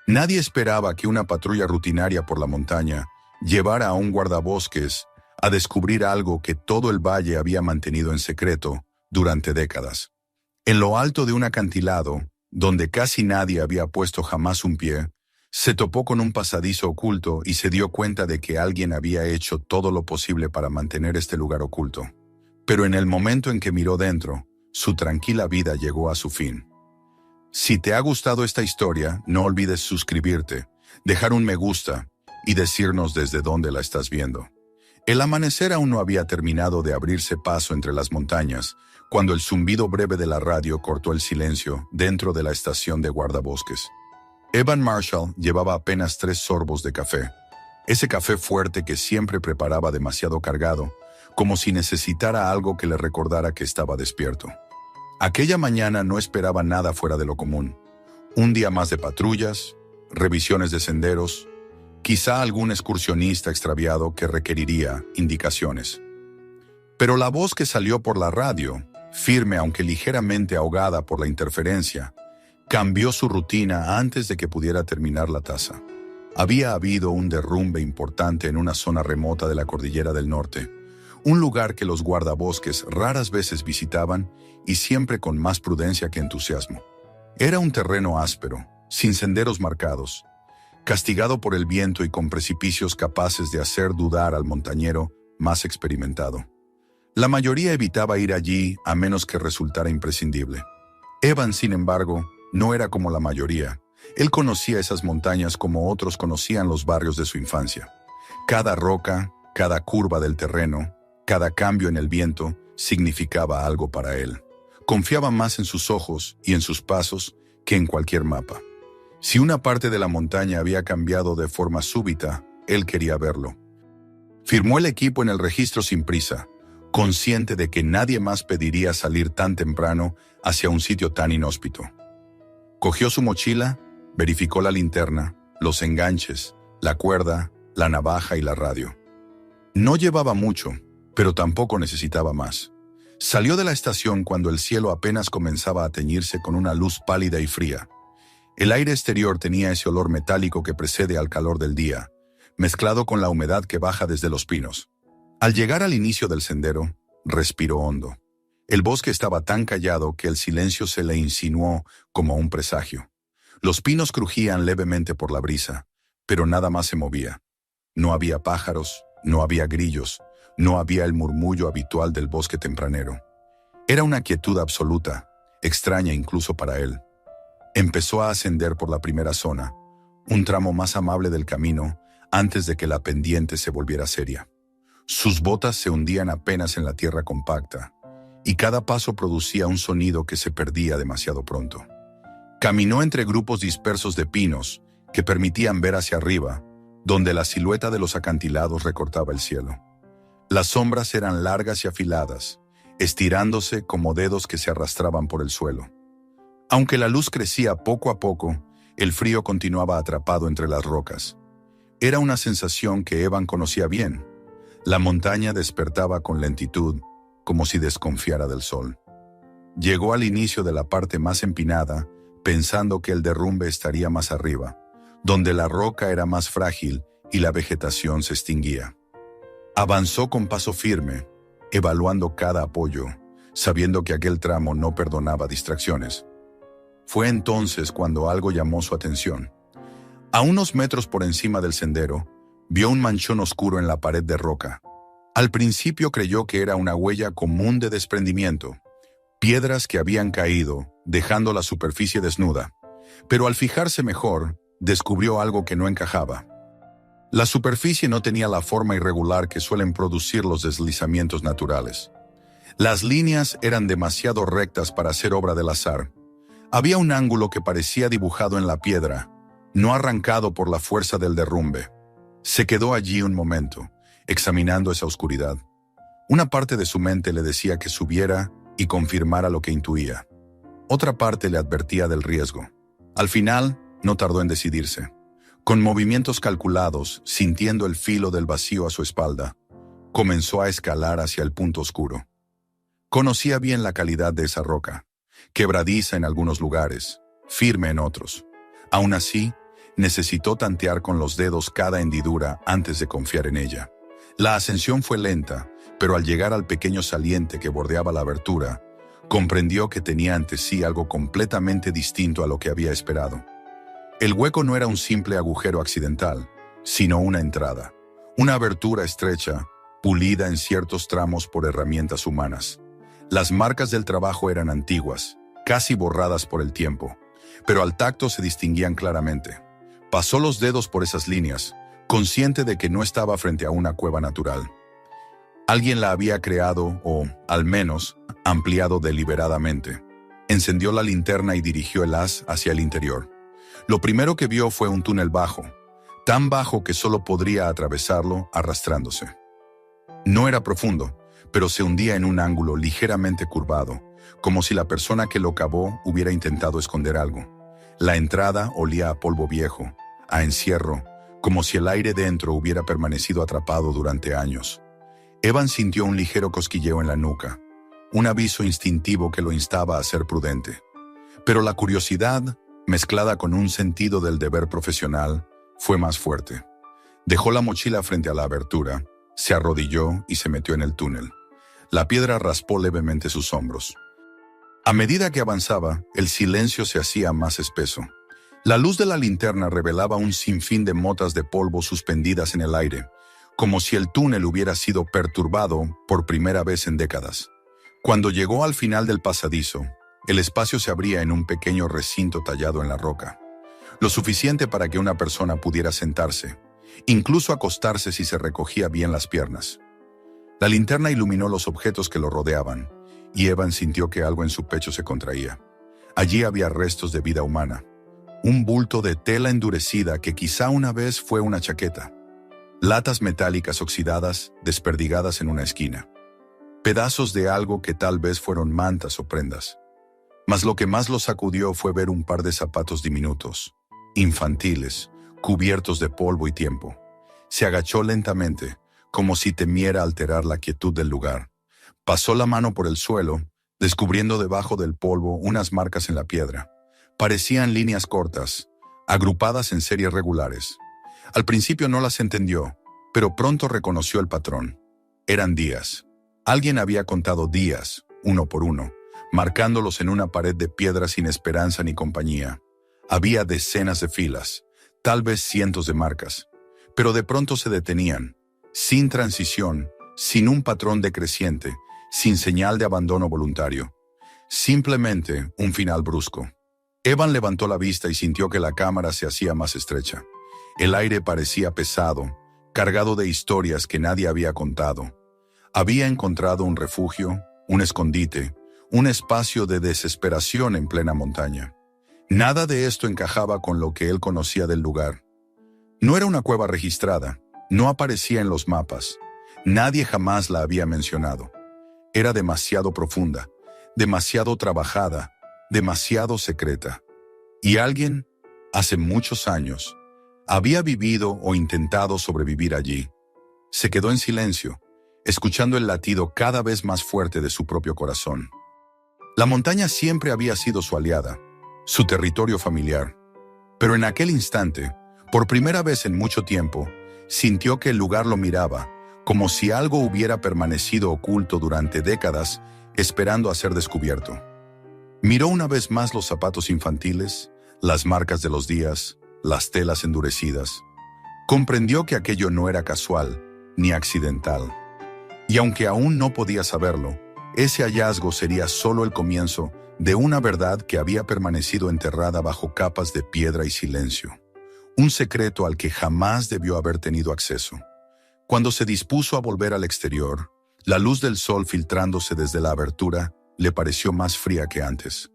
Nadie esperaba que una patrulla rutinaria por la montaña llevara a un guardabosques a descubrir algo que todo el valle había mantenido en secreto durante décadas. En lo alto de un acantilado, donde casi nadie había puesto jamás un pie, se topó con un pasadizo oculto y se dio cuenta de que alguien había hecho todo lo posible para mantener este lugar oculto. Pero en el momento en que miró dentro, su tranquila vida llegó a su fin. Si te ha gustado esta historia, no olvides suscribirte, dejar un me gusta y decirnos desde dónde la estás viendo. El amanecer aún no había terminado de abrirse paso entre las montañas, cuando el zumbido breve de la radio cortó el silencio dentro de la estación de guardabosques. Evan Marshall llevaba apenas 3 sorbos de café. Ese café fuerte que siempre preparaba demasiado cargado, como si necesitara algo que le recordara que estaba despierto. Aquella mañana no esperaba nada fuera de lo común. Un día más de patrullas, revisiones de senderos, quizá algún excursionista extraviado que requeriría indicaciones. Pero la voz que salió por la radio, firme aunque ligeramente ahogada por la interferencia, cambió su rutina antes de que pudiera terminar la taza. Había habido un derrumbe importante en una zona remota de la Cordillera del Norte, un lugar que los guardabosques raras veces visitaban y siempre con más prudencia que entusiasmo. Era un terreno áspero, sin senderos marcados, castigado por el viento y con precipicios capaces de hacer dudar al montañero más experimentado. La mayoría evitaba ir allí a menos que resultara imprescindible. Evan, sin embargo, no era como la mayoría. Él conocía esas montañas como otros conocían los barrios de su infancia. Cada roca, cada curva del terreno, cada cambio en el viento significaba algo para él. Confiaba más en sus ojos y en sus pasos que en cualquier mapa. Si una parte de la montaña había cambiado de forma súbita, él quería verlo. Firmó el equipo en el registro sin prisa, consciente de que nadie más pediría salir tan temprano hacia un sitio tan inhóspito. Cogió su mochila, verificó la linterna, los enganches, la cuerda, la navaja y la radio. No llevaba mucho, pero tampoco necesitaba más. Salió de la estación cuando el cielo apenas comenzaba a teñirse con una luz pálida y fría. El aire exterior tenía ese olor metálico que precede al calor del día, mezclado con la humedad que baja desde los pinos. Al llegar al inicio del sendero, respiró hondo. El bosque estaba tan callado que el silencio se le insinuó como un presagio. Los pinos crujían levemente por la brisa, pero nada más se movía. No había pájaros, no había grillos, no había el murmullo habitual del bosque tempranero. Era una quietud absoluta, extraña incluso para él. Empezó a ascender por la primera zona, un tramo más amable del camino, antes de que la pendiente se volviera seria. Sus botas se hundían apenas en la tierra compacta, y cada paso producía un sonido que se perdía demasiado pronto. Caminó entre grupos dispersos de pinos que permitían ver hacia arriba, donde la silueta de los acantilados recortaba el cielo. Las sombras eran largas y afiladas, estirándose como dedos que se arrastraban por el suelo. Aunque la luz crecía poco a poco, el frío continuaba atrapado entre las rocas. Era una sensación que Evan conocía bien. La montaña despertaba con lentitud, como si desconfiara del sol. Llegó al inicio de la parte más empinada, pensando que el derrumbe estaría más arriba, donde la roca era más frágil y la vegetación se extinguía. Avanzó con paso firme, evaluando cada apoyo, sabiendo que aquel tramo no perdonaba distracciones. Fue entonces cuando algo llamó su atención. A unos metros por encima del sendero, vio un manchón oscuro en la pared de roca. Al principio creyó que era una huella común de desprendimiento, piedras que habían caído, dejando la superficie desnuda, pero al fijarse mejor, descubrió algo que no encajaba. La superficie no tenía la forma irregular que suelen producir los deslizamientos naturales. Las líneas eran demasiado rectas para ser obra del azar. Había un ángulo que parecía dibujado en la piedra, no arrancado por la fuerza del derrumbe. Se quedó allí un momento, examinando esa oscuridad. Una parte de su mente le decía que subiera y confirmara lo que intuía. Otra parte le advertía del riesgo. Al final, no tardó en decidirse. Con movimientos calculados, sintiendo el filo del vacío a su espalda, comenzó a escalar hacia el punto oscuro. Conocía bien la calidad de esa roca, quebradiza en algunos lugares, firme en otros. Aún así, Necesitó tantear con los dedos cada hendidura antes de confiar en ella. La ascensión fue lenta, pero al llegar al pequeño saliente que bordeaba la abertura, comprendió que tenía ante sí algo completamente distinto a lo que había esperado. El hueco no era un simple agujero accidental, sino una entrada. Una abertura estrecha, pulida en ciertos tramos por herramientas humanas. Las marcas del trabajo eran antiguas, casi borradas por el tiempo, pero al tacto se distinguían claramente. Pasó los dedos por esas líneas, consciente de que no estaba frente a una cueva natural. Alguien la había creado o, al menos, ampliado deliberadamente. Encendió la linterna y dirigió el haz hacia el interior. Lo primero que vio fue un túnel bajo, tan bajo que solo podría atravesarlo arrastrándose. No era profundo, pero se hundía en un ángulo ligeramente curvado, como si la persona que lo cavó hubiera intentado esconder algo. La entrada olía a polvo viejo, a encierro, como si el aire dentro hubiera permanecido atrapado durante años. Evan sintió un ligero cosquilleo en la nuca, un aviso instintivo que lo instaba a ser prudente. Pero la curiosidad, mezclada con un sentido del deber profesional, fue más fuerte. Dejó la mochila frente a la abertura, se arrodilló y se metió en el túnel. La piedra raspó levemente sus hombros. A medida que avanzaba, el silencio se hacía más espeso. La luz de la linterna revelaba un sinfín de motas de polvo suspendidas en el aire, como si el túnel hubiera sido perturbado por primera vez en décadas. Cuando llegó al final del pasadizo, el espacio se abría en un pequeño recinto tallado en la roca, lo suficiente para que una persona pudiera sentarse, incluso acostarse si se recogía bien las piernas. La linterna iluminó los objetos que lo rodeaban, y Evan sintió que algo en su pecho se contraía. Allí había restos de vida humana, un bulto de tela endurecida que quizá una vez fue una chaqueta, latas metálicas oxidadas desperdigadas en una esquina, pedazos de algo que tal vez fueron mantas o prendas. Mas lo que más lo sacudió fue ver un par de zapatos diminutos, infantiles, cubiertos de polvo y tiempo. Se agachó lentamente, como si temiera alterar la quietud del lugar. Pasó la mano por el suelo, descubriendo debajo del polvo unas marcas en la piedra. Parecían líneas cortas, agrupadas en series regulares. Al principio no las entendió, pero pronto reconoció el patrón. Eran días. Alguien había contado días, uno por uno, marcándolos en una pared de piedra sin esperanza ni compañía. Había decenas de filas, tal vez cientos de marcas, pero de pronto se detenían, sin transición, sin un patrón decreciente, sin señal de abandono voluntario. Simplemente un final brusco. Evan levantó la vista y sintió que la cámara se hacía más estrecha. El aire parecía pesado, cargado de historias que nadie había contado. Había encontrado un refugio, un escondite, un espacio de desesperación en plena montaña. Nada de esto encajaba con lo que él conocía del lugar. No era una cueva registrada, no aparecía en los mapas. Nadie jamás la había mencionado. Era demasiado profunda, demasiado trabajada, demasiado secreta. Y alguien, hace muchos años, había vivido o intentado sobrevivir allí. Se quedó en silencio, escuchando el latido cada vez más fuerte de su propio corazón. La montaña siempre había sido su aliada, su territorio familiar. Pero en aquel instante, por primera vez en mucho tiempo, sintió que el lugar lo miraba, como si algo hubiera permanecido oculto durante décadas, esperando a ser descubierto. Miró una vez más los zapatos infantiles, las marcas de los días, las telas endurecidas. Comprendió que aquello no era casual, ni accidental. Y aunque aún no podía saberlo, ese hallazgo sería solo el comienzo de una verdad que había permanecido enterrada bajo capas de piedra y silencio. Un secreto al que jamás debió haber tenido acceso. Cuando se dispuso a volver al exterior, la luz del sol filtrándose desde la abertura le pareció más fría que antes,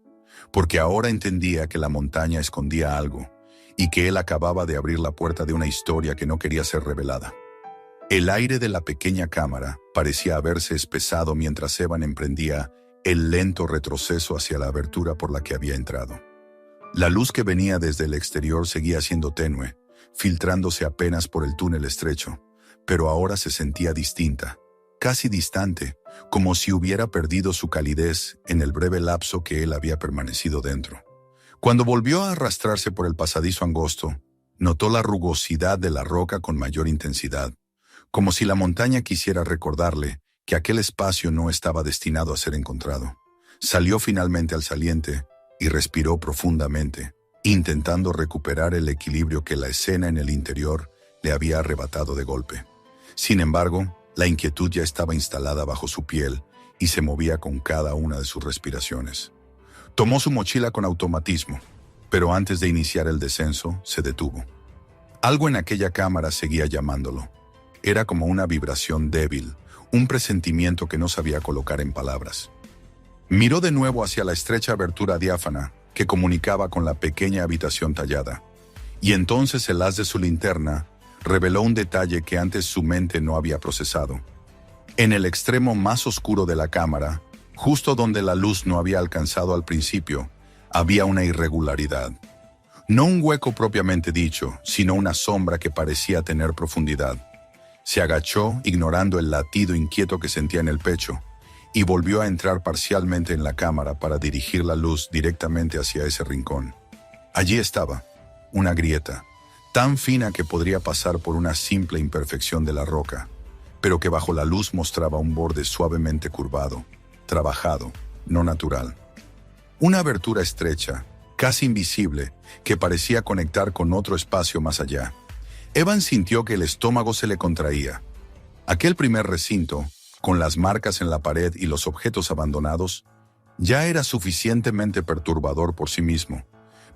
porque ahora entendía que la montaña escondía algo y que él acababa de abrir la puerta de una historia que no quería ser revelada. El aire de la pequeña cámara parecía haberse espesado mientras Evan emprendía el lento retroceso hacia la abertura por la que había entrado. La luz que venía desde el exterior seguía siendo tenue, filtrándose apenas por el túnel estrecho, pero ahora se sentía distinta, casi distante, como si hubiera perdido su calidez en el breve lapso que él había permanecido dentro. Cuando volvió a arrastrarse por el pasadizo angosto, Notó la rugosidad de la roca con mayor intensidad, como si la montaña quisiera recordarle que aquel espacio no estaba destinado a ser encontrado. Salió finalmente al saliente y respiró profundamente, intentando recuperar el equilibrio que la escena en el interior le había arrebatado de golpe. Sin embargo, la inquietud ya estaba instalada bajo su piel y se movía con cada una de sus respiraciones. Tomó su mochila con automatismo, pero antes de iniciar el descenso, se detuvo. Algo en aquella cámara seguía llamándolo. Era como una vibración débil, un presentimiento que no sabía colocar en palabras. Miró de nuevo hacia la estrecha abertura diáfana que comunicaba con la pequeña habitación tallada, y entonces el haz de su linterna reveló un detalle que antes su mente no había procesado. En el extremo más oscuro de la cámara, justo donde la luz no había alcanzado al principio, había una irregularidad. No un hueco propiamente dicho, sino una sombra que parecía tener profundidad. Se agachó, ignorando el latido inquieto que sentía en el pecho, y volvió a entrar parcialmente en la cámara para dirigir la luz directamente hacia ese rincón. Allí estaba, una grieta, tan fina que podría pasar por una simple imperfección de la roca, pero que bajo la luz mostraba un borde suavemente curvado, trabajado, no natural. Una abertura estrecha, casi invisible, que parecía conectar con otro espacio más allá. Evan sintió que el estómago se le contraía. Aquel primer recinto, con las marcas en la pared y los objetos abandonados, ya era suficientemente perturbador por sí mismo,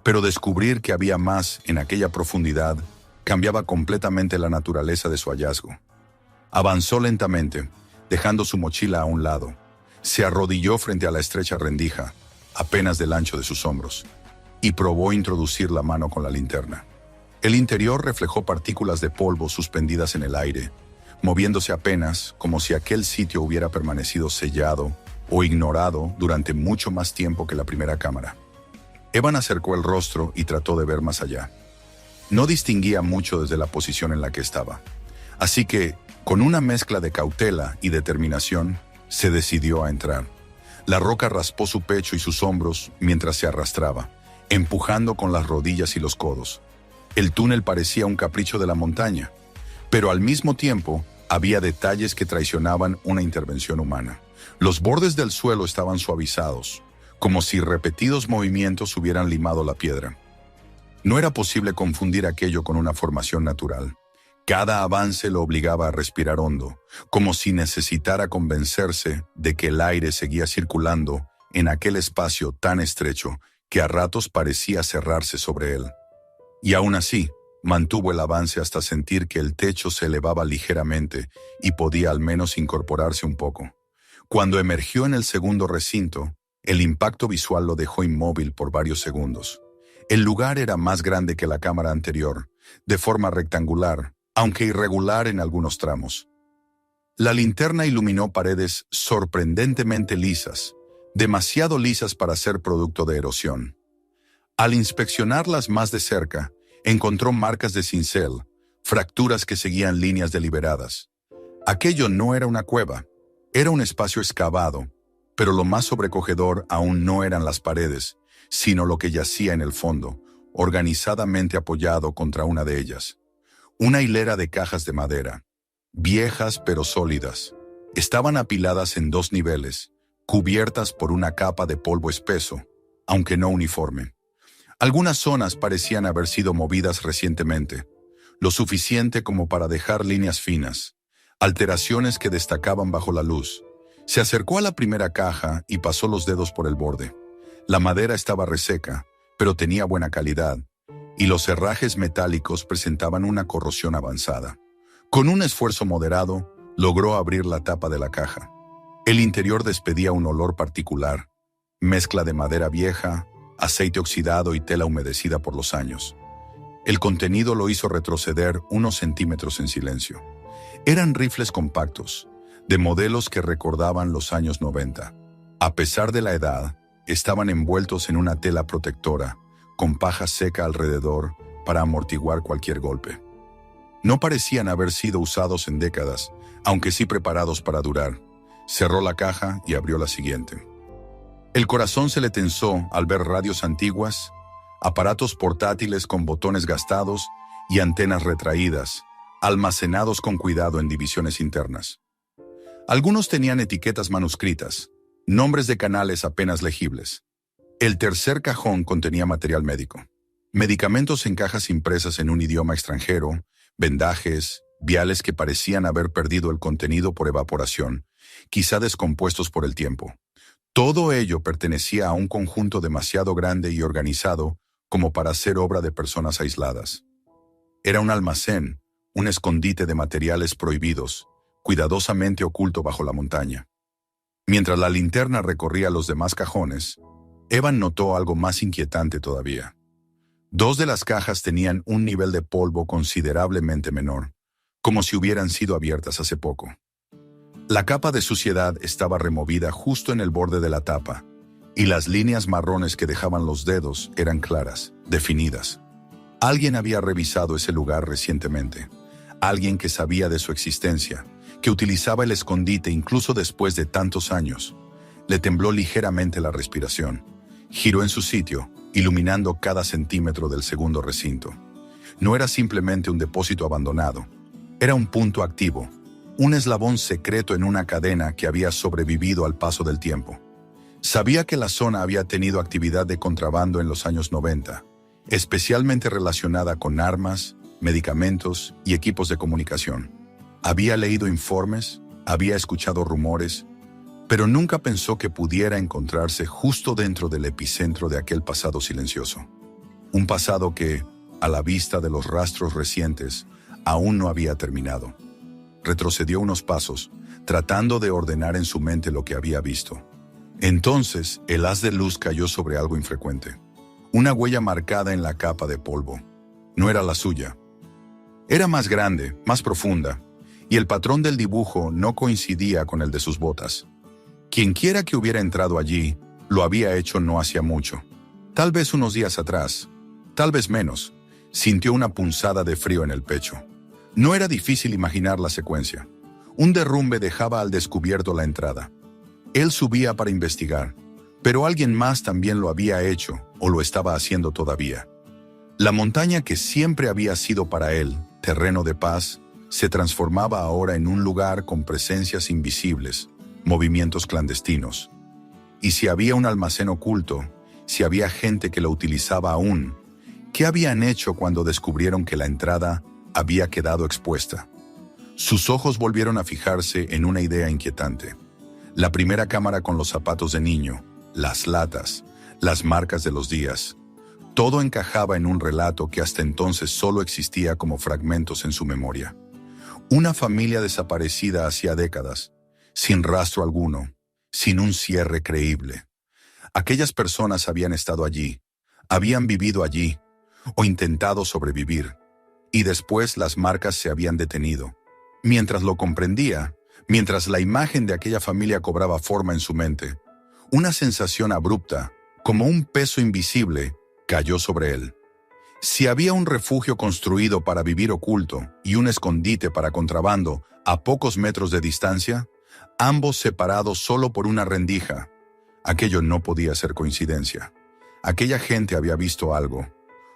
pero descubrir que había más en aquella profundidad cambiaba completamente la naturaleza de su hallazgo. Avanzó lentamente, dejando su mochila a un lado. Se arrodilló frente a la estrecha rendija, apenas del ancho de sus hombros, y probó introducir la mano con la linterna. El interior reflejó partículas de polvo suspendidas en el aire, moviéndose apenas como si aquel sitio hubiera permanecido sellado o ignorado durante mucho más tiempo que la primera cámara. Evan acercó el rostro y trató de ver más allá. No distinguía mucho desde la posición en la que estaba, así que, con una mezcla de cautela y determinación, se decidió a entrar. La roca raspó su pecho y sus hombros mientras se arrastraba, empujando con las rodillas y los codos. El túnel parecía un capricho de la montaña, pero al mismo tiempo había detalles que traicionaban una intervención humana. Los bordes del suelo estaban suavizados, como si repetidos movimientos hubieran limado la piedra. No era posible confundir aquello con una formación natural. Cada avance lo obligaba a respirar hondo, como si necesitara convencerse de que el aire seguía circulando en aquel espacio tan estrecho que a ratos parecía cerrarse sobre él. Y aún así, mantuvo el avance hasta sentir que el techo se elevaba ligeramente y podía al menos incorporarse un poco. Cuando emergió en el segundo recinto, el impacto visual lo dejó inmóvil por varios segundos. El lugar era más grande que la cámara anterior, de forma rectangular, aunque irregular en algunos tramos. La linterna iluminó paredes sorprendentemente lisas, demasiado lisas para ser producto de erosión. Al inspeccionarlas más de cerca, encontró marcas de cincel, fracturas que seguían líneas deliberadas. Aquello no era una cueva, era un espacio excavado, pero lo más sobrecogedor aún no eran las paredes, sino lo que yacía en el fondo, organizadamente apoyado contra una de ellas. Una hilera de cajas de madera, viejas pero sólidas, estaban apiladas en 2 niveles, cubiertas por una capa de polvo espeso, aunque no uniforme. Algunas zonas parecían haber sido movidas recientemente, lo suficiente como para dejar líneas finas, alteraciones que destacaban bajo la luz. Se acercó a la primera caja y pasó los dedos por el borde. La madera estaba reseca, pero tenía buena calidad, y los herrajes metálicos presentaban una corrosión avanzada. Con un esfuerzo moderado, logró abrir la tapa de la caja. El interior despedía un olor particular, mezcla de madera vieja, aceite oxidado y tela humedecida por los años. El contenido lo hizo retroceder unos centímetros en silencio. Eran rifles compactos, de modelos que recordaban los años 90. A pesar de la edad, estaban envueltos en una tela protectora, con paja seca alrededor para amortiguar cualquier golpe. No parecían haber sido usados en décadas, aunque sí preparados para durar. Cerró la caja y abrió la siguiente. El corazón se le tensó al ver radios antiguas, aparatos portátiles con botones gastados y antenas retraídas, almacenados con cuidado en divisiones internas. Algunos tenían etiquetas manuscritas, nombres de canales apenas legibles. El tercer cajón contenía material médico. Medicamentos en cajas impresas en un idioma extranjero, vendajes, viales que parecían haber perdido el contenido por evaporación, quizá descompuestos por el tiempo. Todo ello pertenecía a un conjunto demasiado grande y organizado como para ser obra de personas aisladas. Era un almacén, un escondite de materiales prohibidos, cuidadosamente oculto bajo la montaña. Mientras la linterna recorría los demás cajones, Evan notó algo más inquietante todavía. Dos de las cajas tenían un nivel de polvo considerablemente menor, como si hubieran sido abiertas hace poco. La capa de suciedad estaba removida justo en el borde de la tapa, y las líneas marrones que dejaban los dedos eran claras, definidas. Alguien había revisado ese lugar recientemente. Alguien que sabía de su existencia, que utilizaba el escondite incluso después de tantos años. Le tembló ligeramente la respiración. Giró en su sitio, iluminando cada centímetro del segundo recinto. No era simplemente un depósito abandonado. Era un punto activo, un eslabón secreto en una cadena que había sobrevivido al paso del tiempo. Sabía que la zona había tenido actividad de contrabando en los años 90, especialmente relacionada con armas, medicamentos y equipos de comunicación. Había leído informes, había escuchado rumores, pero nunca pensó que pudiera encontrarse justo dentro del epicentro de aquel pasado silencioso. Un pasado que, a la vista de los rastros recientes, aún no había terminado. Retrocedió unos pasos, tratando de ordenar en su mente lo que había visto. Entonces, el haz de luz cayó sobre algo infrecuente. Una huella marcada en la capa de polvo. No era la suya. Era más grande, más profunda, y el patrón del dibujo no coincidía con el de sus botas. Quienquiera que hubiera entrado allí, lo había hecho no hacía mucho. Tal vez unos días atrás, tal vez menos, sintió una punzada de frío en el pecho. No era difícil imaginar la secuencia. Un derrumbe dejaba al descubierto la entrada. Él subía para investigar, pero alguien más también lo había hecho o lo estaba haciendo todavía. La montaña que siempre había sido para él terreno de paz, se transformaba ahora en un lugar con presencias invisibles, movimientos clandestinos. Y si había un almacén oculto, si había gente que lo utilizaba aún, ¿qué habían hecho cuando descubrieron que la entrada había quedado expuesta? Sus ojos volvieron a fijarse en una idea inquietante. La primera cámara con los zapatos de niño, las latas, las marcas de los días. Todo encajaba en un relato que hasta entonces solo existía como fragmentos en su memoria. Una familia desaparecida hacía décadas, sin rastro alguno, sin un cierre creíble. Aquellas personas habían estado allí, habían vivido allí, o intentado sobrevivir, y después las marcas se habían detenido. Mientras lo comprendía, mientras la imagen de aquella familia cobraba forma en su mente, una sensación abrupta, como un peso invisible, cayó sobre él. Si había un refugio construido para vivir oculto y un escondite para contrabando a pocos metros de distancia, ambos separados solo por una rendija, aquello no podía ser coincidencia. Aquella gente había visto algo,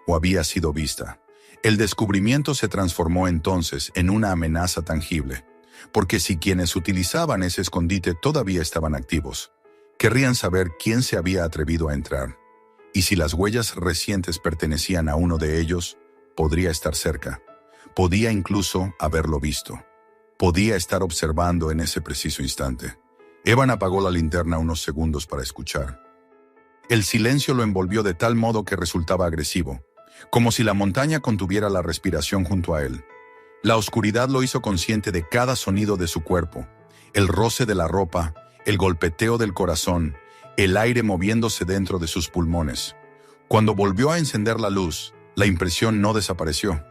o había sido vista. El descubrimiento se transformó entonces en una amenaza tangible, porque si quienes utilizaban ese escondite todavía estaban activos, querrían saber quién se había atrevido a entrar. Y si las huellas recientes pertenecían a uno de ellos, podría estar cerca. Podía incluso haberlo visto. Podía estar observando en ese preciso instante. Evan apagó la linterna unos segundos para escuchar. El silencio lo envolvió de tal modo que resultaba agresivo, como si la montaña contuviera la respiración junto a él. La oscuridad lo hizo consciente de cada sonido de su cuerpo, el roce de la ropa, el golpeteo del corazón, el aire moviéndose dentro de sus pulmones. Cuando volvió a encender la luz, la impresión no desapareció.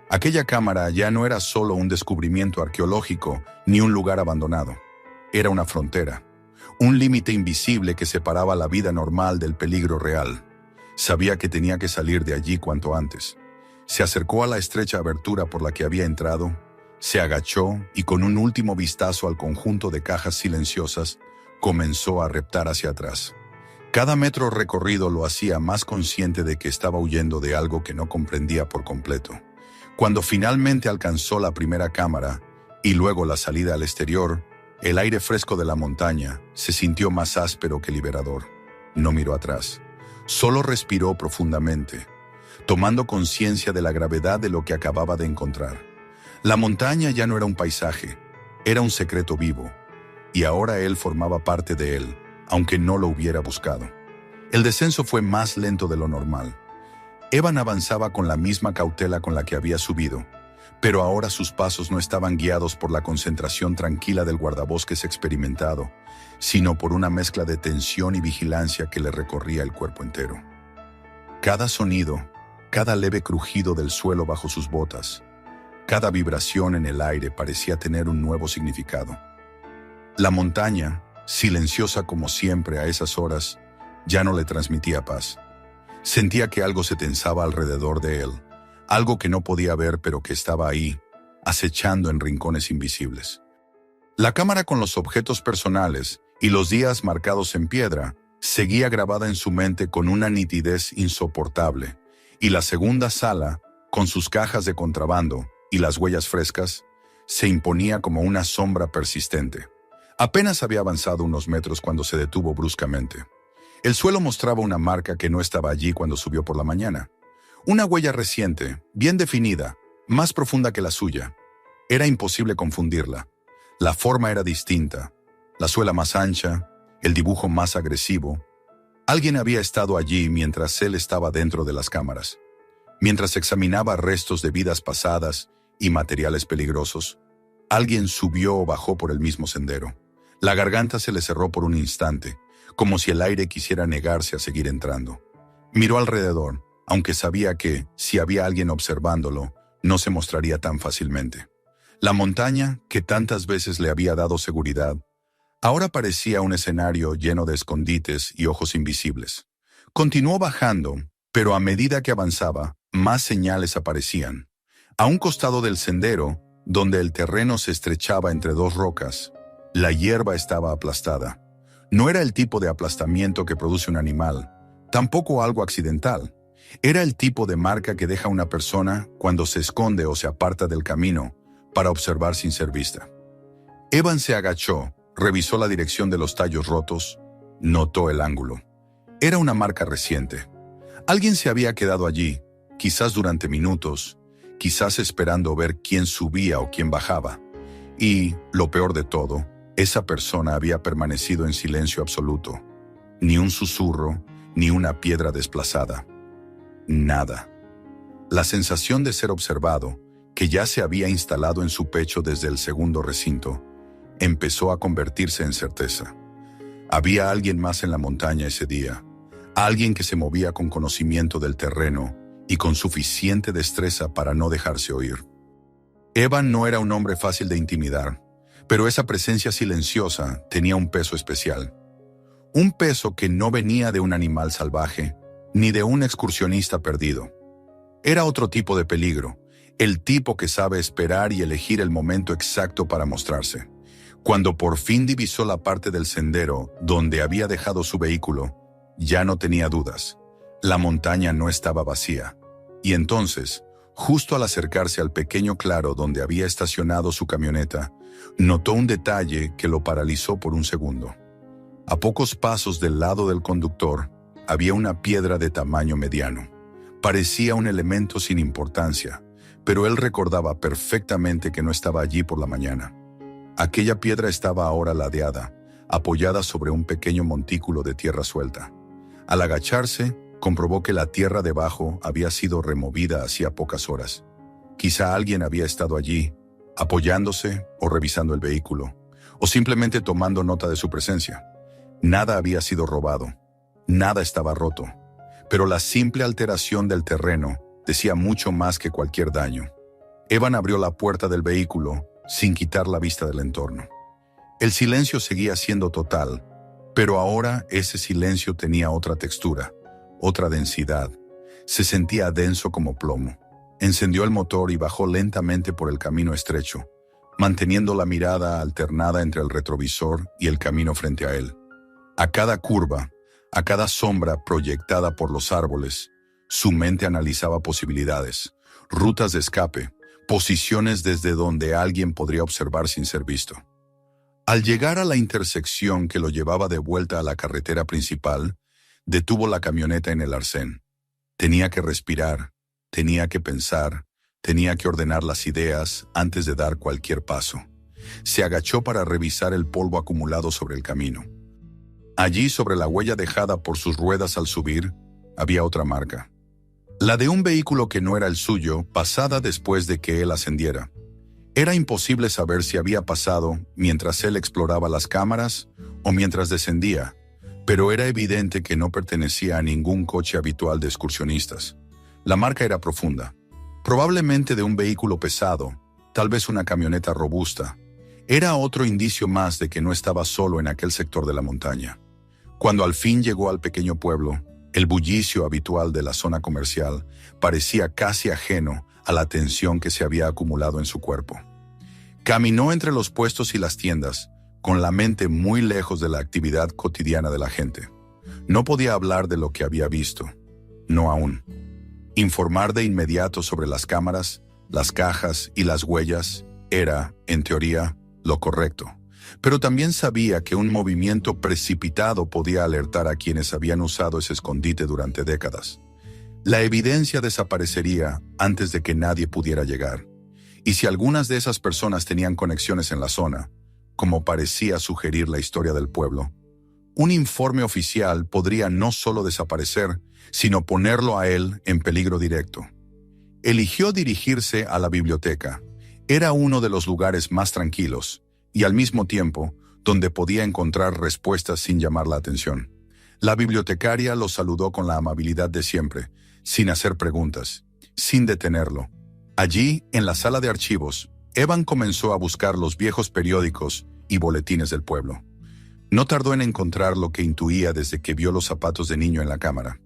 Aquella cámara ya no era solo un descubrimiento arqueológico ni un lugar abandonado. Era una frontera, un límite invisible que separaba la vida normal del peligro real. Sabía que tenía que salir de allí cuanto antes. Se acercó a la estrecha abertura por la que había entrado, se agachó y con un último vistazo al conjunto de cajas silenciosas, comenzó a reptar hacia atrás. Cada metro recorrido lo hacía más consciente de que estaba huyendo de algo que no comprendía por completo. Cuando finalmente alcanzó la primera cámara y luego la salida al exterior, el aire fresco de la montaña se sintió más áspero que liberador. No miró atrás. Solo respiró profundamente, tomando conciencia de la gravedad de lo que acababa de encontrar. La montaña ya no era un paisaje, era un secreto vivo, y ahora él formaba parte de él, aunque no lo hubiera buscado. El descenso fue más lento de lo normal. Evan avanzaba con la misma cautela con la que había subido, pero ahora sus pasos no estaban guiados por la concentración tranquila del guardabosques experimentado, sino por una mezcla de tensión y vigilancia que le recorría el cuerpo entero. Cada sonido, cada leve crujido del suelo bajo sus botas, cada vibración en el aire parecía tener un nuevo significado. La montaña, silenciosa como siempre a esas horas, ya no le transmitía paz. Sentía que algo se tensaba alrededor de él, algo que no podía ver pero que estaba ahí, acechando en rincones invisibles. La cámara con los objetos personales y los días marcados en piedra seguía grabada en su mente con una nitidez insoportable, y la segunda sala, con sus cajas de contrabando y las huellas frescas, se imponía como una sombra persistente. Apenas había avanzado unos metros cuando se detuvo bruscamente. El suelo mostraba una marca que no estaba allí cuando subió por la mañana. Una huella reciente, bien definida, más profunda que la suya. Era imposible confundirla. La forma era distinta, la suela más ancha, el dibujo más agresivo. Alguien había estado allí mientras él estaba dentro de las cámaras. Mientras examinaba restos de vidas pasadas y materiales peligrosos, alguien subió o bajó por el mismo sendero. La garganta se le cerró por un instante, como si el aire quisiera negarse a seguir entrando. Miró alrededor, aunque sabía que, si había alguien observándolo, no se mostraría tan fácilmente. La montaña, que tantas veces le había dado seguridad, ahora parecía un escenario lleno de escondites y ojos invisibles. Continuó bajando, pero a medida que avanzaba, más señales aparecían. A un costado del sendero, donde el terreno se estrechaba entre dos rocas, la hierba estaba aplastada. No era el tipo de aplastamiento que produce un animal, tampoco algo accidental. Era el tipo de marca que deja una persona cuando se esconde o se aparta del camino para observar sin ser vista. Evan se agachó, revisó la dirección de los tallos rotos, notó el ángulo. Era una marca reciente. Alguien se había quedado allí, quizás durante minutos, quizás esperando ver quién subía o quién bajaba. Y, lo peor de todo, esa persona había permanecido en silencio absoluto. Ni un susurro, ni una piedra desplazada. Nada. La sensación de ser observado, que ya se había instalado en su pecho desde el segundo recinto, empezó a convertirse en certeza. Había alguien más en la montaña ese día, alguien que se movía con conocimiento del terreno y con suficiente destreza para no dejarse oír. Evan no era un hombre fácil de intimidar, pero esa presencia silenciosa tenía un peso especial. Un peso que no venía de un animal salvaje, ni de un excursionista perdido. Era otro tipo de peligro, el tipo que sabe esperar y elegir el momento exacto para mostrarse. Cuando por fin divisó la parte del sendero donde había dejado su vehículo, ya no tenía dudas. La montaña no estaba vacía. Y entonces, justo al acercarse al pequeño claro donde había estacionado su camioneta, notó un detalle que lo paralizó por un segundo. A pocos pasos del lado del conductor, había una piedra de tamaño mediano. Parecía un elemento sin importancia, pero él recordaba perfectamente que no estaba allí por la mañana. Aquella piedra estaba ahora ladeada, apoyada sobre un pequeño montículo de tierra suelta. Al agacharse, comprobó que la tierra debajo había sido removida hacía pocas horas. Quizá alguien había estado allí, apoyándose o revisando el vehículo, o simplemente tomando nota de su presencia. Nada había sido robado, nada estaba roto, pero la simple alteración del terreno decía mucho más que cualquier daño. Evan abrió la puerta del vehículo sin quitar la vista del entorno. El silencio seguía siendo total, pero ahora ese silencio tenía otra textura, otra densidad. Se sentía denso como plomo. Encendió el motor y bajó lentamente por el camino estrecho, manteniendo la mirada alternada entre el retrovisor y el camino frente a él. A cada curva, a cada sombra proyectada por los árboles, su mente analizaba posibilidades. rutas de escape, posiciones desde donde alguien podría observar sin ser visto. Al llegar a la intersección que lo llevaba de vuelta a la carretera principal, detuvo la camioneta en el arcén. Tenía que respirar, tenía que pensar, tenía que ordenar las ideas antes de dar cualquier paso. Se agachó para revisar el polvo acumulado sobre el camino. Allí, sobre la huella dejada por sus ruedas al subir, había otra marca. La de un vehículo que no era el suyo, pasada después de que él ascendiera. Era imposible saber si había pasado mientras él exploraba las cámaras o mientras descendía, pero era evidente que no pertenecía a ningún coche habitual de excursionistas. La marca era profunda, probablemente de un vehículo pesado, tal vez una camioneta robusta. Era otro indicio más de que no estaba solo en aquel sector de la montaña. Cuando al fin llegó al pequeño pueblo, el bullicio habitual de la zona comercial parecía casi ajeno a la tensión que se había acumulado en su cuerpo. Caminó entre los puestos y las tiendas, con la mente muy lejos de la actividad cotidiana de la gente. No podía hablar de lo que había visto. No aún. Informar de inmediato sobre las cámaras, las cajas y las huellas era, en teoría, lo correcto. Pero también sabía que un movimiento precipitado podía alertar a quienes habían usado ese escondite durante décadas. La evidencia desaparecería antes de que nadie pudiera llegar. Y si algunas de esas personas tenían conexiones en la zona, como parecía sugerir la historia del pueblo, un informe oficial podría no solo desaparecer, sino ponerlo a él en peligro directo. Eligió dirigirse a la biblioteca. Era uno de los lugares más tranquilos, y al mismo tiempo, donde podía encontrar respuestas sin llamar la atención. La bibliotecaria lo saludó con la amabilidad de siempre, sin hacer preguntas, sin detenerlo. Allí, en la sala de archivos, Evan comenzó a buscar los viejos periódicos y boletines del pueblo. No tardó en encontrar lo que intuía desde que vio los zapatos de niño en la cámara.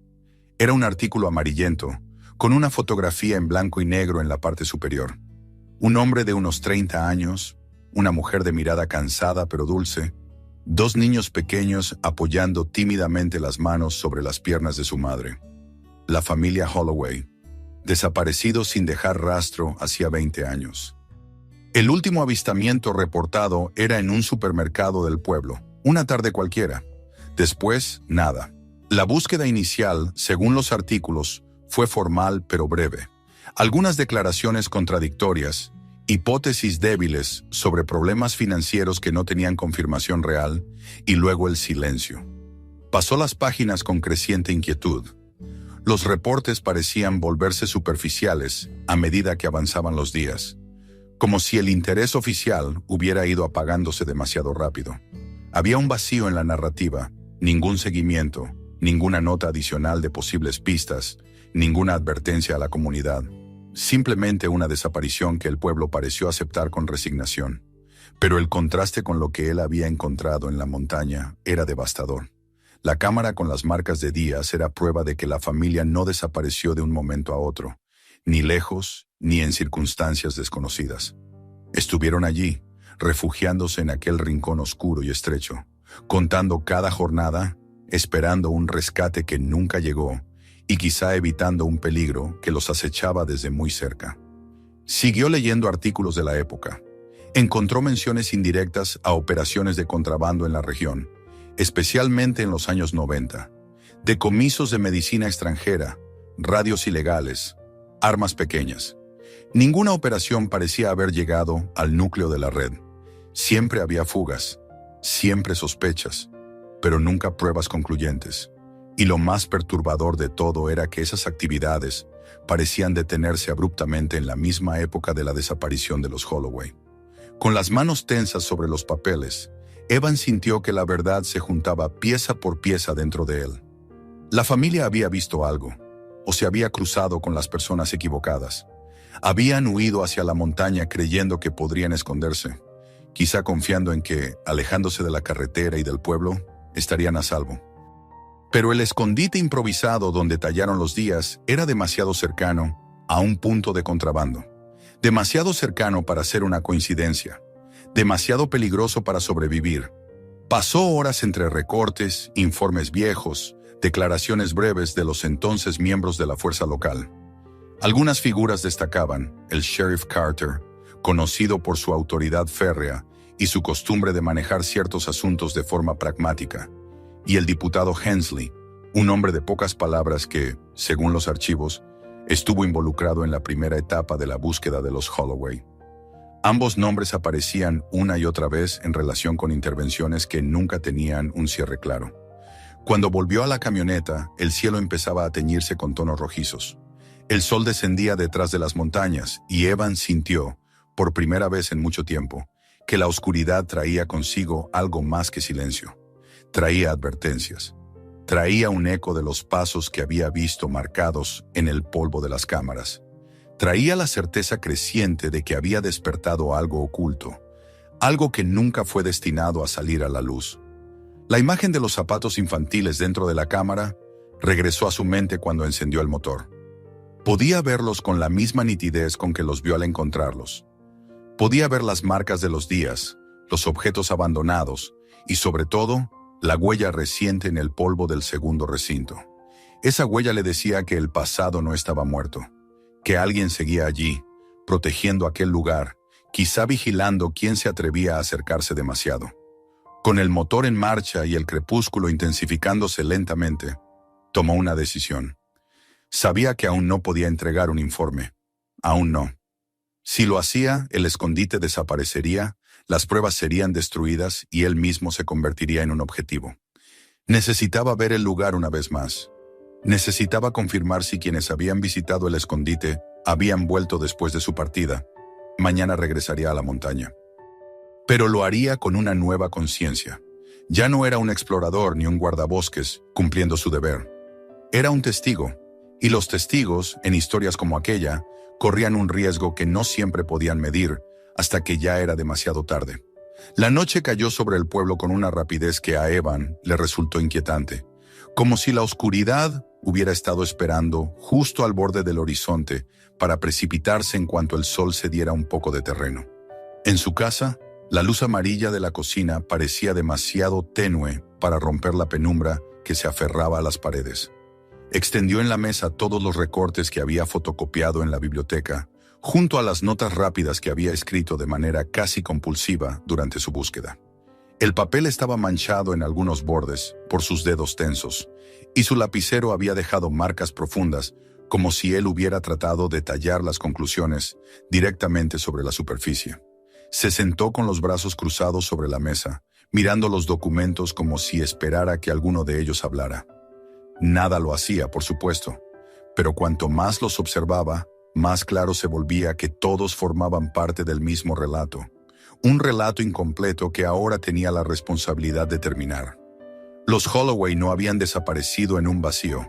Era un artículo amarillento, con una fotografía en blanco y negro en la parte superior. Un hombre de unos 30 años, una mujer de mirada cansada pero dulce, dos niños pequeños apoyando tímidamente las manos sobre las piernas de su madre. La familia Holloway, desaparecido sin dejar rastro hacía 20 años. El último avistamiento reportado era en un supermercado del pueblo, una tarde cualquiera. Después, nada. La búsqueda inicial, según los artículos, fue formal pero breve. Algunas declaraciones contradictorias, hipótesis débiles sobre problemas financieros que no tenían confirmación real, y luego el silencio. Pasó las páginas con creciente inquietud. Los reportes parecían volverse superficiales a medida que avanzaban los días, como si el interés oficial hubiera ido apagándose demasiado rápido. Había un vacío en la narrativa, ningún seguimiento, ninguna nota adicional de posibles pistas, ninguna advertencia a la comunidad. Simplemente una desaparición que el pueblo pareció aceptar con resignación. Pero el contraste con lo que él había encontrado en la montaña era devastador. La cámara con las marcas de Díaz era prueba de que la familia no desapareció de un momento a otro, ni lejos, ni en circunstancias desconocidas. Estuvieron allí, refugiándose en aquel rincón oscuro y estrecho, contando cada jornada, esperando un rescate que nunca llegó, y quizá evitando un peligro que los acechaba desde muy cerca. Siguió leyendo artículos de la época. Encontró menciones indirectas a operaciones de contrabando en la región, especialmente en los años 90, decomisos de medicina extranjera, radios ilegales, armas pequeñas. Ninguna operación parecía haber llegado al núcleo de la red. Siempre había fugas, siempre sospechas, pero nunca pruebas concluyentes. Y lo más perturbador de todo era que esas actividades parecían detenerse abruptamente en la misma época de la desaparición de los Holloway. Con las manos tensas sobre los papeles, Evan sintió que la verdad se juntaba pieza por pieza dentro de él. La familia había visto algo, o se había cruzado con las personas equivocadas. Habían huido hacia la montaña creyendo que podrían esconderse, quizá confiando en que, alejándose de la carretera y del pueblo, estarían a salvo. Pero el escondite improvisado donde tallaron los días era demasiado cercano a un punto de contrabando. Demasiado cercano para ser una coincidencia. Demasiado peligroso para sobrevivir. Pasó horas entre recortes, informes viejos, declaraciones breves de los entonces miembros de la fuerza local. Algunas figuras destacaban: el sheriff Carter, conocido por su autoridad férrea y su costumbre de manejar ciertos asuntos de forma pragmática, y el diputado Hensley, un hombre de pocas palabras que, según los archivos, estuvo involucrado en la primera etapa de la búsqueda de los Holloway. Ambos nombres aparecían una y otra vez en relación con intervenciones que nunca tenían un cierre claro. Cuando volvió a la camioneta, el cielo empezaba a teñirse con tonos rojizos. El sol descendía detrás de las montañas y Evans sintió, por primera vez en mucho tiempo, que la oscuridad traía consigo algo más que silencio. Traía advertencias. Traía un eco de los pasos que había visto marcados en el polvo de las cámaras. Traía la certeza creciente de que había despertado algo oculto, algo que nunca fue destinado a salir a la luz. La imagen de los zapatos infantiles dentro de la cámara regresó a su mente cuando encendió el motor. Podía verlos con la misma nitidez con que los vio al encontrarlos. Podía ver las marcas de los días, los objetos abandonados y, sobre todo, la huella reciente en el polvo del segundo recinto. Esa huella le decía que el pasado no estaba muerto, que alguien seguía allí, protegiendo aquel lugar, quizá vigilando quién se atrevía a acercarse demasiado. Con el motor en marcha y el crepúsculo intensificándose lentamente, tomó una decisión. Sabía que aún no podía entregar un informe. Aún no. Si lo hacía, el escondite desaparecería, las pruebas serían destruidas y él mismo se convertiría en un objetivo. Necesitaba ver el lugar una vez más. Necesitaba confirmar si quienes habían visitado el escondite habían vuelto después de su partida. Mañana regresaría a la montaña. Pero lo haría con una nueva conciencia. Ya no era un explorador ni un guardabosques cumpliendo su deber. Era un testigo, y los testigos, en historias como aquella, corrían un riesgo que no siempre podían medir hasta que ya era demasiado tarde. La noche cayó sobre el pueblo con una rapidez que a Evan le resultó inquietante, como si la oscuridad hubiera estado esperando justo al borde del horizonte para precipitarse en cuanto el sol se diera un poco de terreno. En su casa, la luz amarilla de la cocina parecía demasiado tenue para romper la penumbra que se aferraba a las paredes. Extendió en la mesa todos los recortes que había fotocopiado en la biblioteca, junto a las notas rápidas que había escrito de manera casi compulsiva durante su búsqueda. El papel estaba manchado en algunos bordes por sus dedos tensos, y su lapicero había dejado marcas profundas, como si él hubiera tratado de tallar las conclusiones directamente sobre la superficie. Se sentó con los brazos cruzados sobre la mesa, mirando los documentos como si esperara que alguno de ellos hablara. Nada lo hacía, por supuesto, pero cuanto más los observaba, más claro se volvía que todos formaban parte del mismo relato. Un relato incompleto que ahora tenía la responsabilidad de terminar. Los Holloway no habían desaparecido en un vacío.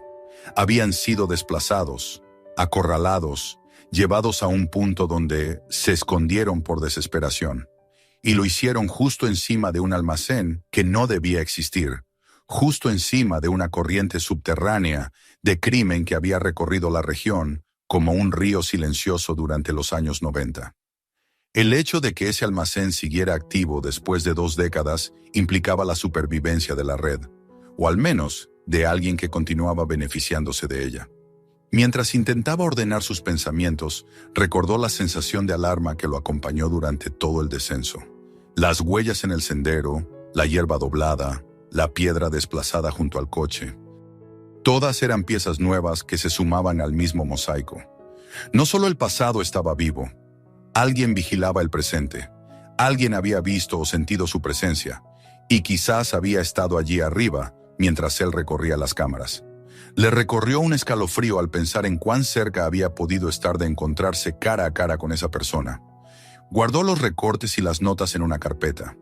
Habían sido desplazados, acorralados, llevados a un punto donde se escondieron por desesperación. Y lo hicieron justo encima de un almacén que no debía existir, justo encima de una corriente subterránea de crimen que había recorrido la región como un río silencioso durante los años 90. El hecho de que ese almacén siguiera activo después de 2 décadas implicaba la supervivencia de la red, o al menos de alguien que continuaba beneficiándose de ella. Mientras intentaba ordenar sus pensamientos, recordó la sensación de alarma que lo acompañó durante todo el descenso. Las huellas en el sendero, la hierba doblada, la piedra desplazada junto al coche. Todas eran piezas nuevas que se sumaban al mismo mosaico. No solo el pasado estaba vivo. Alguien vigilaba el presente. Alguien había visto o sentido su presencia, y quizás había estado allí arriba mientras él recorría las cámaras. Le recorrió un escalofrío al pensar en cuán cerca había podido estar de encontrarse cara a cara con esa persona. Guardó los recortes y las notas en una carpeta.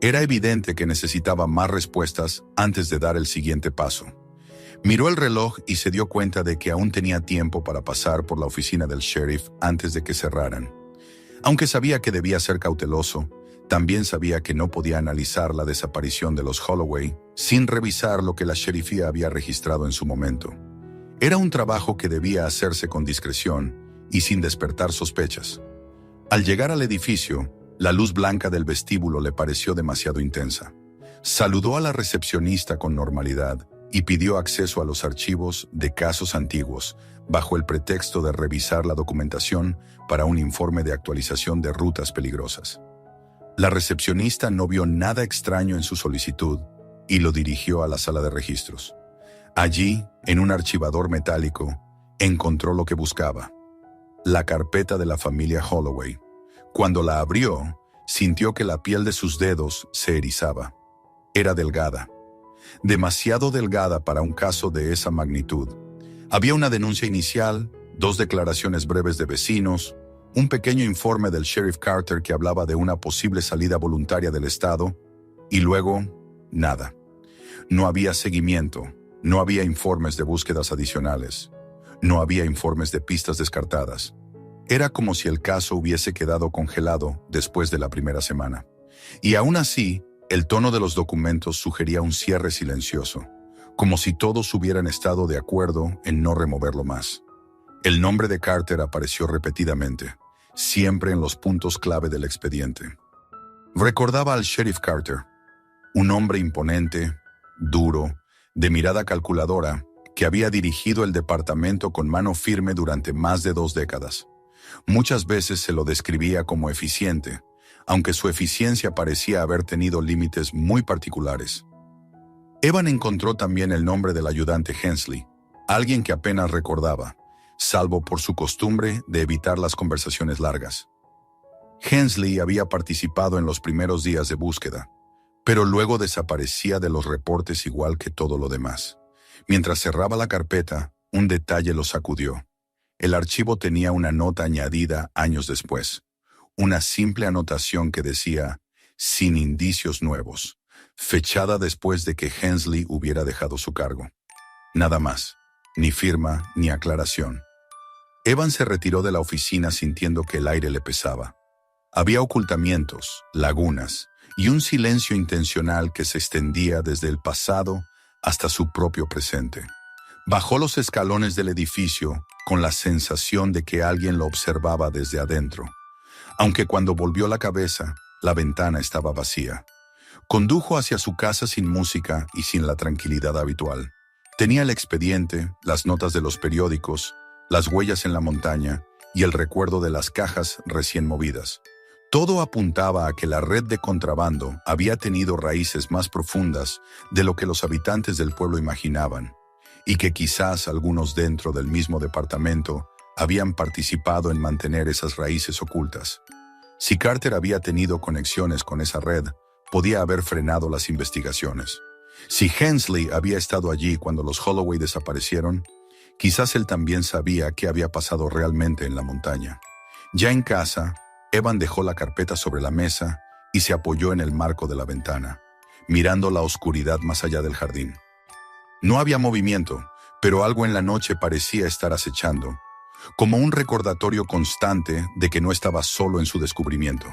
Era evidente que necesitaba más respuestas antes de dar el siguiente paso. Miró el reloj y se dio cuenta de que aún tenía tiempo para pasar por la oficina del sheriff antes de que cerraran. Aunque sabía que debía ser cauteloso, también sabía que no podía analizar la desaparición de los Holloway sin revisar lo que la sheriffía había registrado en su momento. Era un trabajo que debía hacerse con discreción y sin despertar sospechas. Al llegar al edificio, la luz blanca del vestíbulo le pareció demasiado intensa. Saludó a la recepcionista con normalidad y pidió acceso a los archivos de casos antiguos, bajo el pretexto de revisar la documentación para un informe de actualización de rutas peligrosas. La recepcionista no vio nada extraño en su solicitud y lo dirigió a la sala de registros. Allí, en un archivador metálico, encontró lo que buscaba: la carpeta de la familia Holloway. Cuando la abrió, sintió que la piel de sus dedos se erizaba. Era delgada, demasiado delgada para un caso de esa magnitud. Había una denuncia inicial, 2 declaraciones breves de vecinos, un pequeño informe del sheriff Carter que hablaba de una posible salida voluntaria del estado, y luego, nada. No había seguimiento, no había informes de búsquedas adicionales, no había informes de pistas descartadas. Era como si el caso hubiese quedado congelado después de la primera semana. Y aún así, el tono de los documentos sugería un cierre silencioso, como si todos hubieran estado de acuerdo en no removerlo más. El nombre de Carter apareció repetidamente, siempre en los puntos clave del expediente. Recordaba al sheriff Carter, un hombre imponente, duro, de mirada calculadora, que había dirigido el departamento con mano firme durante más de 2 décadas. Muchas veces se lo describía como eficiente, aunque su eficiencia parecía haber tenido límites muy particulares. Evan encontró también el nombre del ayudante Hensley, alguien que apenas recordaba, salvo por su costumbre de evitar las conversaciones largas. Hensley había participado en los primeros días de búsqueda, pero luego desaparecía de los reportes igual que todo lo demás. Mientras cerraba la carpeta, un detalle lo sacudió. El archivo tenía una nota añadida años después, una simple anotación que decía, sin indicios nuevos, fechada después de que Hensley hubiera dejado su cargo. Nada más, ni firma ni aclaración. Evan se retiró de la oficina sintiendo que el aire le pesaba. Había ocultamientos, lagunas y un silencio intencional que se extendía desde el pasado hasta su propio presente. Bajó los escalones del edificio con la sensación de que alguien lo observaba desde adentro, aunque cuando volvió la cabeza, la ventana estaba vacía. Condujo hacia su casa sin música y sin la tranquilidad habitual. Tenía el expediente, las notas de los periódicos, las huellas en la montaña y el recuerdo de las cajas recién movidas. Todo apuntaba a que la red de contrabando había tenido raíces más profundas de lo que los habitantes del pueblo imaginaban, y que quizás algunos dentro del mismo departamento habían participado en mantener esas raíces ocultas. Si Carter había tenido conexiones con esa red, podía haber frenado las investigaciones. Si Hensley había estado allí cuando los Holloway desaparecieron, quizás él también sabía qué había pasado realmente en la montaña. Ya en casa, Evan dejó la carpeta sobre la mesa y se apoyó en el marco de la ventana, mirando la oscuridad más allá del jardín. No había movimiento, pero algo en la noche parecía estar acechando, como un recordatorio constante de que no estaba solo en su descubrimiento.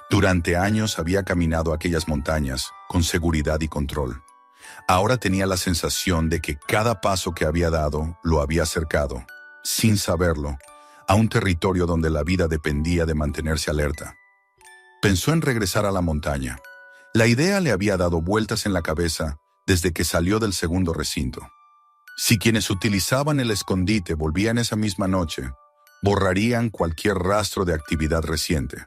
Durante años había caminado aquellas montañas con seguridad y control. Ahora tenía la sensación de que cada paso que había dado lo había acercado, sin saberlo, a un territorio donde la vida dependía de mantenerse alerta. Pensó en regresar a la montaña. La idea le había dado vueltas en la cabeza desde que salió del segundo recinto. Si quienes utilizaban el escondite volvían esa misma noche, borrarían cualquier rastro de actividad reciente.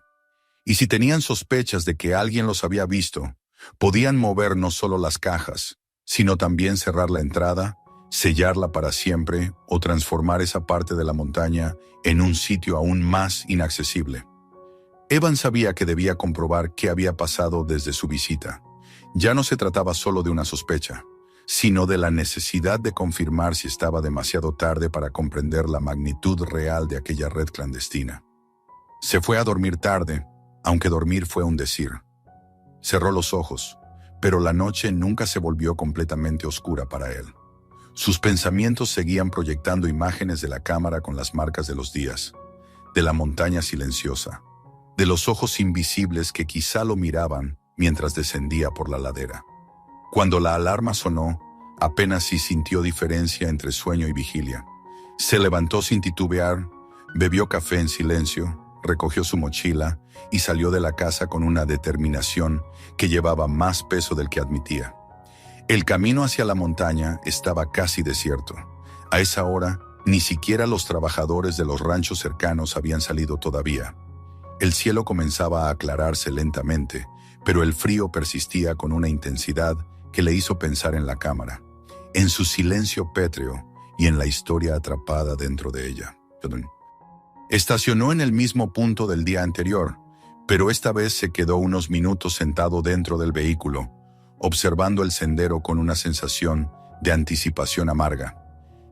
Y si tenían sospechas de que alguien los había visto, podían mover no solo las cajas, sino también cerrar la entrada, sellarla para siempre o transformar esa parte de la montaña en un sitio aún más inaccesible. Evan sabía que debía comprobar qué había pasado desde su visita. Ya no se trataba solo de una sospecha, sino de la necesidad de confirmar si estaba demasiado tarde para comprender la magnitud real de aquella red clandestina. Se fue a dormir tarde, aunque dormir fue un decir. Cerró los ojos, pero la noche nunca se volvió completamente oscura para él. Sus pensamientos seguían proyectando imágenes de la cámara con las marcas de los días, de la montaña silenciosa, de los ojos invisibles que quizá lo miraban mientras descendía por la ladera. Cuando la alarma sonó, apenas si sintió diferencia entre sueño y vigilia. Se levantó sin titubear, bebió café en silencio, recogió su mochila y salió de la casa con una determinación que llevaba más peso del que admitía. El camino hacia la montaña estaba casi desierto. A esa hora, Ni siquiera los trabajadores de los ranchos cercanos habían salido todavía. El cielo comenzaba a aclararse lentamente, pero el frío persistía con una intensidad que le hizo pensar en la cámara, en su silencio pétreo y en la historia atrapada dentro de ella. Estacionó en el mismo punto del día anterior, pero esta vez se quedó unos minutos sentado dentro del vehículo, observando el sendero con una sensación de anticipación amarga.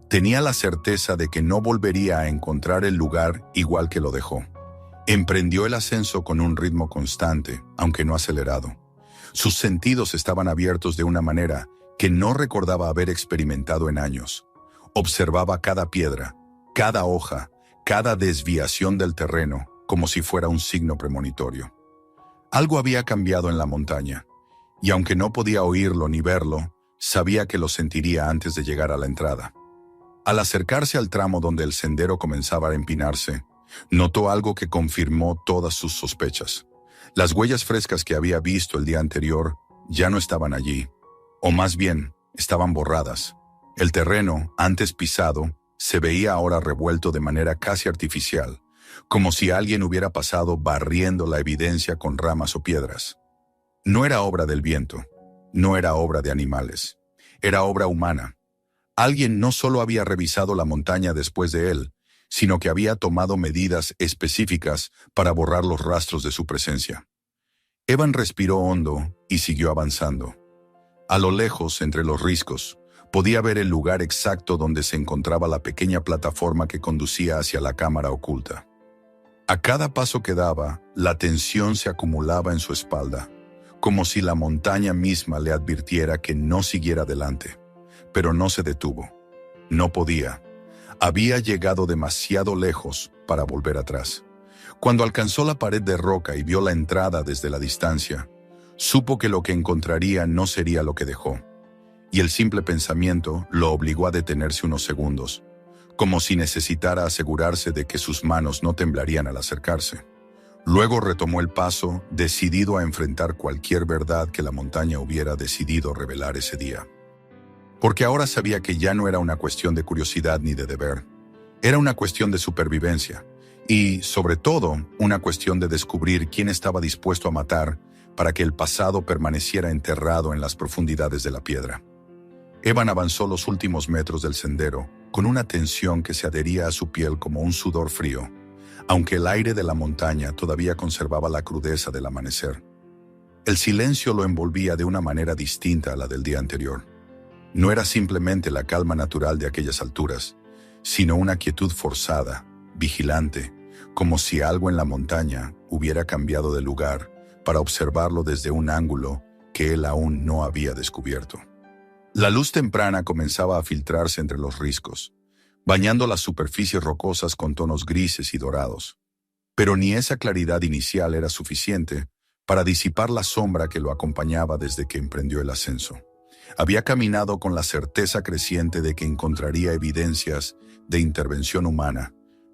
Tenía la certeza de que no volvería a encontrar el lugar igual que lo dejó. Emprendió el ascenso con un ritmo constante, aunque no acelerado. Sus sentidos estaban abiertos de una manera que no recordaba haber experimentado en años. Observaba cada piedra, cada hoja, cada desviación del terreno, como si fuera un signo premonitorio. Algo había cambiado en la montaña, y aunque no podía oírlo ni verlo, sabía que lo sentiría antes de llegar a la entrada. Al acercarse al tramo donde el sendero comenzaba a empinarse, notó algo que confirmó todas sus sospechas. Las huellas frescas que había visto el día anterior ya no estaban allí, o más bien, estaban borradas. El terreno, antes pisado, se veía ahora revuelto de manera casi artificial, como si alguien hubiera pasado barriendo la evidencia con ramas o piedras. No era obra del viento, no era obra de animales, era obra humana. Alguien no solo había revisado la montaña después de él, sino que había tomado medidas específicas para borrar los rastros de su presencia. Evan respiró hondo y siguió avanzando. A lo lejos, entre los riscos, podía ver el lugar exacto donde se encontraba la pequeña plataforma que conducía hacia la cámara oculta. A cada paso que daba, la tensión se acumulaba en su espalda, como si la montaña misma le advirtiera que no siguiera adelante. Pero no se detuvo. No podía. Había llegado demasiado lejos para volver atrás. Cuando alcanzó la pared de roca y vio la entrada desde la distancia, supo que lo que encontraría no sería lo que dejó. Y el simple pensamiento lo obligó a detenerse unos segundos, como si necesitara asegurarse de que sus manos no temblarían al acercarse. Luego retomó el paso, decidido a enfrentar cualquier verdad que la montaña hubiera decidido revelar ese día. Porque ahora sabía que ya no era una cuestión de curiosidad ni de deber. Era una cuestión de supervivencia y, sobre todo, una cuestión de descubrir quién estaba dispuesto a matar para que el pasado permaneciera enterrado en las profundidades de la piedra. Evan avanzó los últimos metros del sendero con una tensión que se adhería a su piel como un sudor frío, aunque el aire de la montaña todavía conservaba la crudeza del amanecer. El silencio lo envolvía de una manera distinta a la del día anterior. No era simplemente la calma natural de aquellas alturas, sino una quietud forzada, vigilante, como si algo en la montaña hubiera cambiado de lugar para observarlo desde un ángulo que él aún no había descubierto. La luz temprana comenzaba a filtrarse entre los riscos, bañando las superficies rocosas con tonos grises y dorados. Pero ni esa claridad inicial era suficiente para disipar la sombra que lo acompañaba desde que emprendió el ascenso. Había caminado con la certeza creciente de que encontraría evidencias de intervención humana,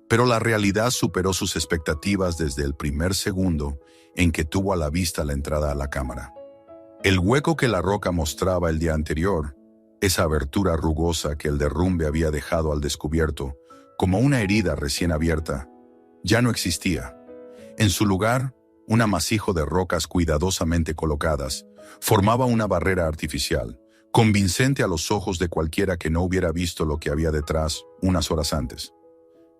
pero la realidad superó sus expectativas desde el primer segundo en que tuvo a la vista la entrada a la cámara. El hueco que la roca mostraba el día anterior, esa abertura rugosa que el derrumbe había dejado al descubierto, como una herida recién abierta, ya no existía. En su lugar, un amasijo de rocas cuidadosamente colocadas formaba una barrera artificial, convincente a los ojos de cualquiera que no hubiera visto lo que había detrás unas horas antes.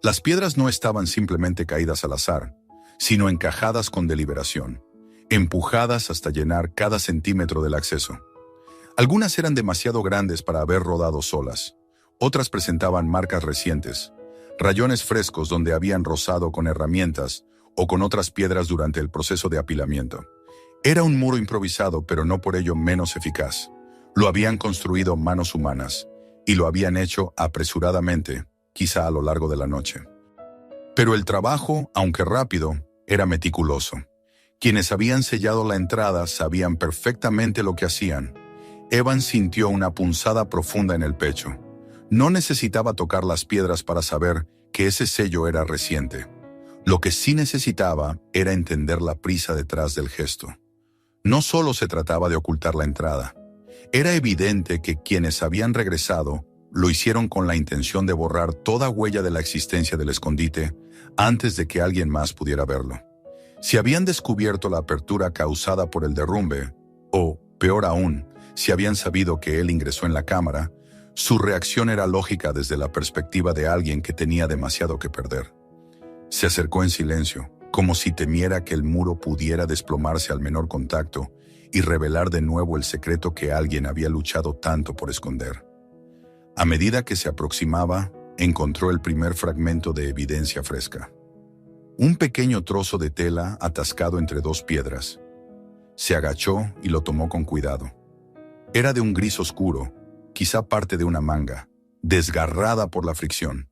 Las piedras no estaban simplemente caídas al azar, sino encajadas con deliberación, empujadas hasta llenar cada centímetro del acceso. Algunas eran demasiado grandes para haber rodado solas, otras presentaban marcas recientes, rayones frescos donde habían rozado con herramientas o con otras piedras durante el proceso de apilamiento. Era un muro improvisado, pero no por ello menos eficaz. Lo habían construido manos humanas, y lo habían hecho apresuradamente, quizá a lo largo de la noche. Pero el trabajo, aunque rápido, era meticuloso. Quienes habían sellado la entrada sabían perfectamente lo que hacían. Evan sintió una punzada profunda en el pecho. No necesitaba tocar las piedras para saber que ese sello era reciente. Lo que sí necesitaba era entender la prisa detrás del gesto. No solo se trataba de ocultar la entrada. Era evidente que quienes habían regresado lo hicieron con la intención de borrar toda huella de la existencia del escondite antes de que alguien más pudiera verlo. Si habían descubierto la apertura causada por el derrumbe, o, peor aún, si habían sabido que él ingresó en la cámara, su reacción era lógica desde la perspectiva de alguien que tenía demasiado que perder. Se acercó en silencio, como si temiera que el muro pudiera desplomarse al menor contacto y revelar de nuevo el secreto que alguien había luchado tanto por esconder. A medida que se aproximaba, encontró el primer fragmento de evidencia fresca. Un pequeño trozo de tela atascado entre dos piedras. Se agachó y lo tomó con cuidado. Era de un gris oscuro, quizá parte de una manga, desgarrada por la fricción.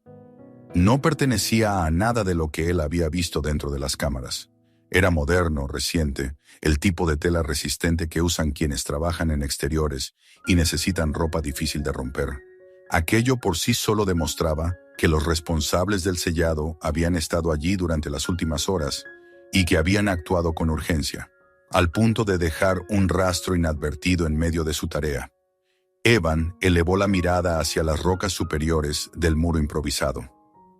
No pertenecía a nada de lo que él había visto dentro de las cámaras. Era moderno, reciente, el tipo de tela resistente que usan quienes trabajan en exteriores y necesitan ropa difícil de romper. Aquello por sí solo demostraba que los responsables del sellado habían estado allí durante las últimas horas y que habían actuado con urgencia, al punto de dejar un rastro inadvertido en medio de su tarea. Evan elevó la mirada hacia las rocas superiores del muro improvisado.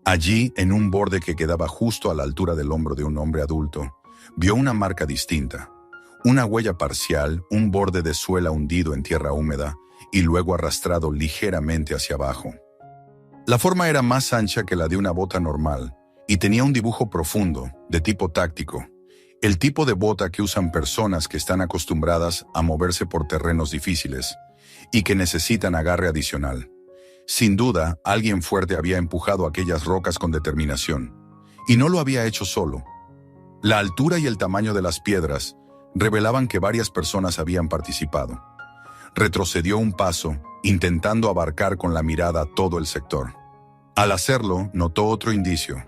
Allí, en un borde que quedaba justo a la altura del hombro de un hombre adulto, vio una marca distinta, una huella parcial, un borde de suela hundido en tierra húmeda y luego arrastrado ligeramente hacia abajo. La forma era más ancha que la de una bota normal y tenía un dibujo profundo, de tipo táctico, el tipo de bota que usan personas que están acostumbradas a moverse por terrenos difíciles y que necesitan agarre adicional. Sin duda, alguien fuerte había empujado aquellas rocas con determinación, y no lo había hecho solo. La altura y el tamaño de las piedras revelaban que varias personas habían participado. Retrocedió un paso, intentando abarcar con la mirada todo el sector. Al hacerlo, notó otro indicio.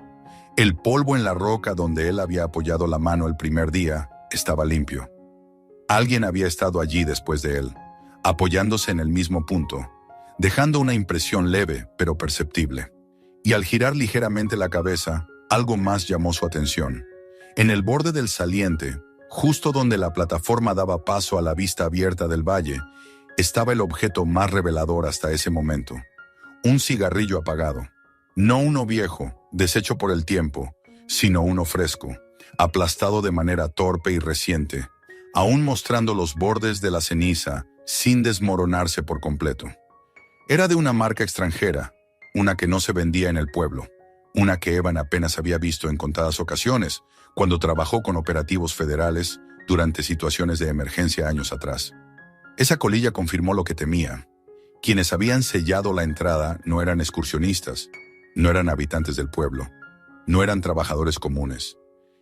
El polvo en la roca donde él había apoyado la mano el primer día estaba limpio. Alguien había estado allí después de él, apoyándose en el mismo punto, dejando una impresión leve pero perceptible. Y al girar ligeramente la cabeza, algo más llamó su atención. En el borde del saliente, justo donde la plataforma daba paso a la vista abierta del valle, estaba el objeto más revelador hasta ese momento. Un cigarrillo apagado. No uno viejo, deshecho por el tiempo, sino uno fresco, aplastado de manera torpe y reciente, aún mostrando los bordes de la ceniza sin desmoronarse por completo. Era de una marca extranjera, una que no se vendía en el pueblo, una que Evan apenas había visto en contadas ocasiones, cuando trabajó con operativos federales durante situaciones de emergencia años atrás. Esa colilla confirmó lo que temía. Quienes habían sellado la entrada no eran excursionistas, no eran habitantes del pueblo, no eran trabajadores comunes.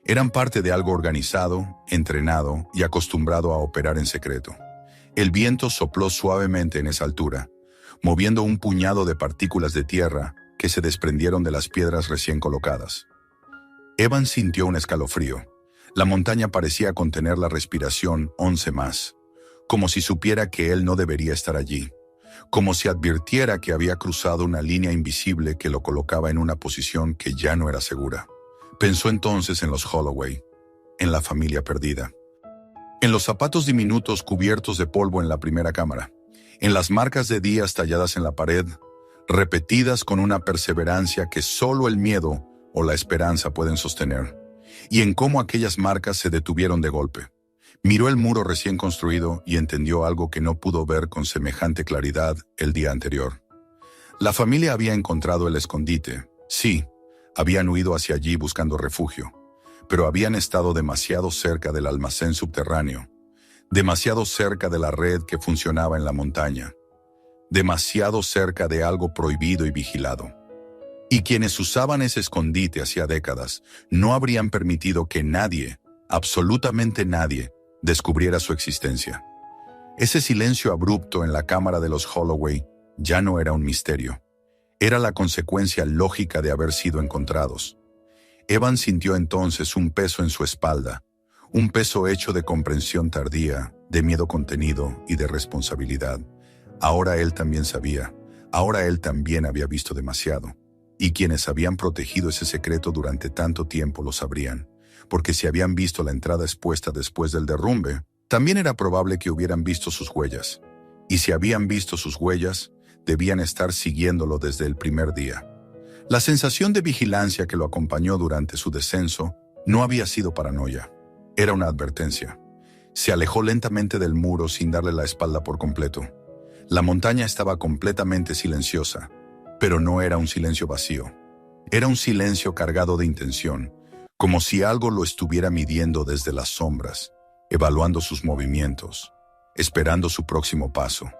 Eran parte de algo organizado, entrenado y acostumbrado a operar en secreto. El viento sopló suavemente en esa altura, moviendo un puñado de partículas de tierra que se desprendieron de las piedras recién colocadas. Evan sintió un escalofrío. La montaña parecía contener la respiración 11 más, como si supiera que él no debería estar allí, como si advirtiera que había cruzado una línea invisible que lo colocaba en una posición que ya no era segura. Pensó entonces en los Holloway, en la familia perdida, en los zapatos diminutos cubiertos de polvo en la primera cámara, en las marcas de días talladas en la pared, repetidas con una perseverancia que solo el miedo o la esperanza pueden sostener, y en cómo aquellas marcas se detuvieron de golpe. Miró el muro recién construido y entendió algo que no pudo ver con semejante claridad el día anterior. La familia había encontrado el escondite, sí, habían huido hacia allí buscando refugio, pero habían estado demasiado cerca del almacén subterráneo, demasiado cerca de la red que funcionaba en la montaña, demasiado cerca de algo prohibido y vigilado. Y quienes usaban ese escondite hacía décadas no habrían permitido que nadie, absolutamente nadie, descubriera su existencia. Ese silencio abrupto en la cámara de los Holloway ya no era un misterio. Era la consecuencia lógica de haber sido encontrados. Evan sintió entonces un peso en su espalda, un peso hecho de comprensión tardía, de miedo contenido y de responsabilidad. Ahora él también sabía, ahora él también había visto demasiado. Y quienes habían protegido ese secreto durante tanto tiempo lo sabrían, porque si habían visto la entrada expuesta después del derrumbe, también era probable que hubieran visto sus huellas. Y si habían visto sus huellas, debían estar siguiéndolo desde el primer día. La sensación de vigilancia que lo acompañó durante su descenso no había sido paranoia. Era una advertencia. Se alejó lentamente del muro sin darle la espalda por completo. La montaña estaba completamente silenciosa, pero no era un silencio vacío. Era un silencio cargado de intención, como si algo lo estuviera midiendo desde las sombras, evaluando sus movimientos, esperando su próximo paso.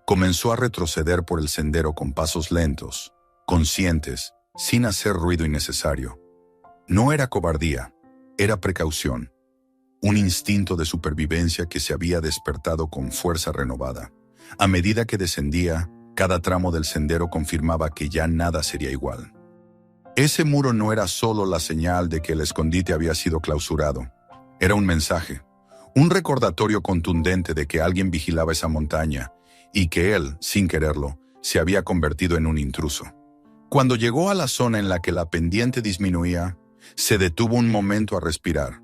Comenzó a retroceder por el sendero con pasos lentos, conscientes, sin hacer ruido innecesario. No era cobardía, era precaución. Un instinto de supervivencia que se había despertado con fuerza renovada. A medida que descendía, cada tramo del sendero confirmaba que ya nada sería igual. Ese muro no era solo la señal de que el escondite había sido clausurado. Era un mensaje, un recordatorio contundente de que alguien vigilaba esa montaña y que él, sin quererlo, se había convertido en un intruso. Cuando llegó a la zona en la que la pendiente disminuía, se detuvo un momento a respirar.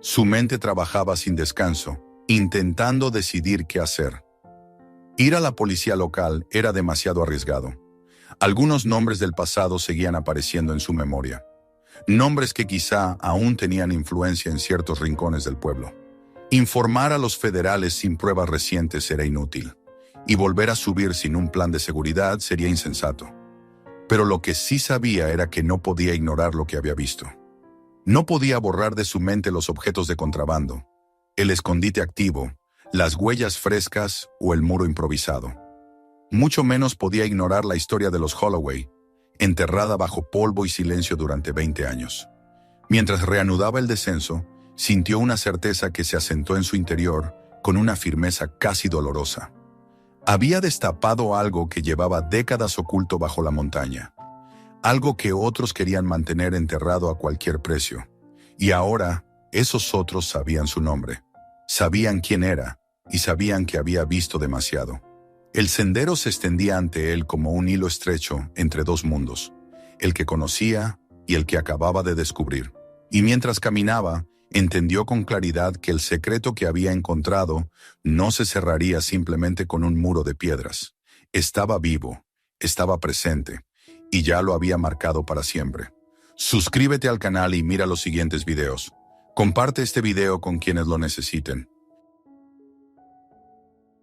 Su mente trabajaba sin descanso, intentando decidir qué hacer. Ir a la policía local era demasiado arriesgado. Algunos nombres del pasado seguían apareciendo en su memoria. Nombres que quizá aún tenían influencia en ciertos rincones del pueblo. Informar a los federales sin pruebas recientes era inútil, y volver a subir sin un plan de seguridad sería insensato. Pero lo que sí sabía era que no podía ignorar lo que había visto. No podía borrar de su mente los objetos de contrabando, el escondite activo, las huellas frescas o el muro improvisado. Mucho menos podía ignorar la historia de los Holloway, enterrada bajo polvo y silencio durante 20 años. Mientras reanudaba el descenso, sintió una certeza que se asentó en su interior con una firmeza casi dolorosa. Había destapado algo que llevaba décadas oculto bajo la montaña. Algo que otros querían mantener enterrado a cualquier precio. Y ahora, esos otros sabían su nombre. Sabían quién era y sabían que había visto demasiado. El sendero se extendía ante él como un hilo estrecho entre dos mundos, el que conocía y el que acababa de descubrir. Y mientras caminaba, entendió con claridad que el secreto que había encontrado no se cerraría simplemente con un muro de piedras. Estaba vivo, estaba presente, y ya lo había marcado para siempre. Suscríbete al canal y mira los siguientes videos. Comparte este video con quienes lo necesiten.